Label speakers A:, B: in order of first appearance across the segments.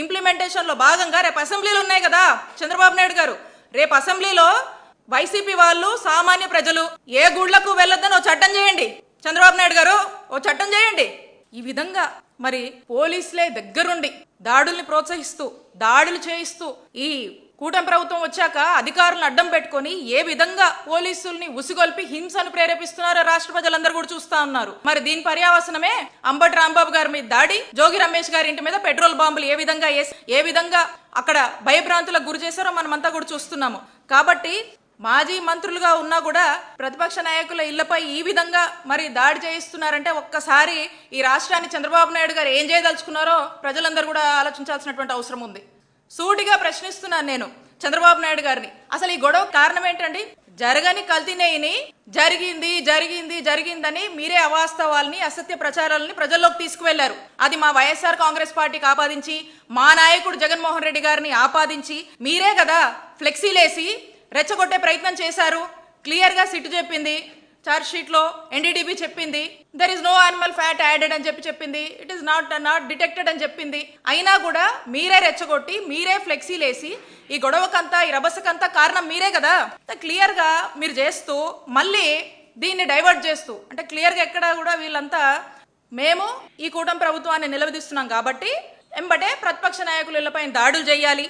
A: ఇంప్లిమెంటేషన్లో భాగంగా రేపు అసెంబ్లీలు ఉన్నాయి కదా చంద్రబాబు నాయుడు గారు, రేపు అసెంబ్లీలో వైసీపీ వాళ్ళు సామాన్య ప్రజలు ఏ గుళ్లకు వెళ్ళొద్దని ఓ చట్టం చేయండి చంద్రబాబు నాయుడు గారు, ఓ చట్టం చేయండి. ఈ విధంగా మరి పోలీసులే దగ్గరుండి దాడుల్ని ప్రోత్సహిస్తూ దాడులు చేయిస్తూ ఈ కూటమి ప్రభుత్వం వచ్చాక అధికారులను అడ్డం పెట్టుకొని ఏ విధంగా పోలీసుల్ని ఉసిగొల్పి హింసను ప్రేరేపిస్తున్నారో రాష్ట్ర ప్రజలందరూ కూడా చూస్తా ఉన్నారు. మరి దీని పర్యావసనమే అంబటి రాంబాబు గారి మీద దాడి, జోగి రమేష్ గారి ఇంటి మీద పెట్రోల్ బాంబులు ఏ విధంగా అక్కడ భయభ్రాంతులకు గురి చేశారో మనమంతా కూడా చూస్తున్నాము. కాబట్టి మాజీ మంత్రులుగా ఉన్నా కూడా ప్రతిపక్ష నాయకుల ఇళ్లపై ఈ విధంగా మరి దాడి చేయిస్తున్నారంటే ఒక్కసారి ఈ రాష్ట్రాన్ని చంద్రబాబు నాయుడు గారు ఏం చేయదలుచుకున్నారో ప్రజలందరూ కూడా ఆలోచించాల్సినటువంటి అవసరం ఉంది. సూటిగా ప్రశ్నిస్తున్నాను నేను చంద్రబాబు నాయుడు గారిని, అసలు ఈ గొడవ కారణం ఏంటండి? జరగని కల్తీనేయిని జరిగిందని మీరే అవాస్తవాల్ని అసత్య ప్రచారాలని ప్రజల్లోకి తీసుకువెళ్లారు. అది మా వైఎస్ఆర్ కాంగ్రెస్ పార్టీకి ఆపాదించి మా నాయకుడు జగన్మోహన్ రెడ్డి గారిని ఆపాదించి మీరే కదా ఫ్లెక్సీలేసి రెచ్చగొట్టే ప్రయత్నం చేశారు. క్లియర్గా సిట్ చెప్పింది, చార్జ్ షీట్లో ఎన్డీడీబీ చెప్పింది, there is no animal fat added అని చెప్పింది, ఇట్ ఈస్ నాట్ డిటెక్టెడ్ అని చెప్పింది. అయినా కూడా మీరే రెచ్చగొట్టి మీరే ఫ్లెక్సీలేసి ఈ గొడవకంతా ఈ రభసకంతా కారణం మీరే కదా. క్లియర్గా మీరు చేస్తూ మళ్ళీ దీన్ని డైవర్ట్ చేస్తూ అంటే క్లియర్గా ఎక్కడ కూడా వీళ్ళంతా మేము ఈ కూటమి ప్రభుత్వాన్ని నిలదీస్తున్నాం కాబట్టి ఎంబటే ప్రతిపక్ష నాయకుల ఇళ్లపై దాడులు చేయాలి,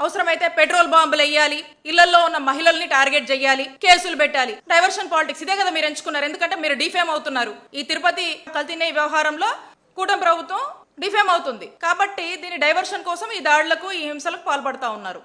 A: అవసరమైతే పెట్రోల్ బాంబులు వేయాలి, ఇళ్లలో ఉన్న మహిళల్ని టార్గెట్ చేయాలి, కేసులు పెట్టాలి. డైవర్షన్ పాలిటిక్స్ ఇదే కదా మీరు ఎంచుకున్నారు. ఎందుకంటే మీరు డిఫేమ్ అవుతున్నారు. ఈ తిరుపతి కల్తీనే వ్యవహారంలో కూటమి ప్రభుత్వం డిఫేమ్ అవుతుంది కాబట్టి దీని డైవర్షన్ కోసం ఈ దాడులకు ఈ హింసలకు పాల్పడతా ఉన్నారు.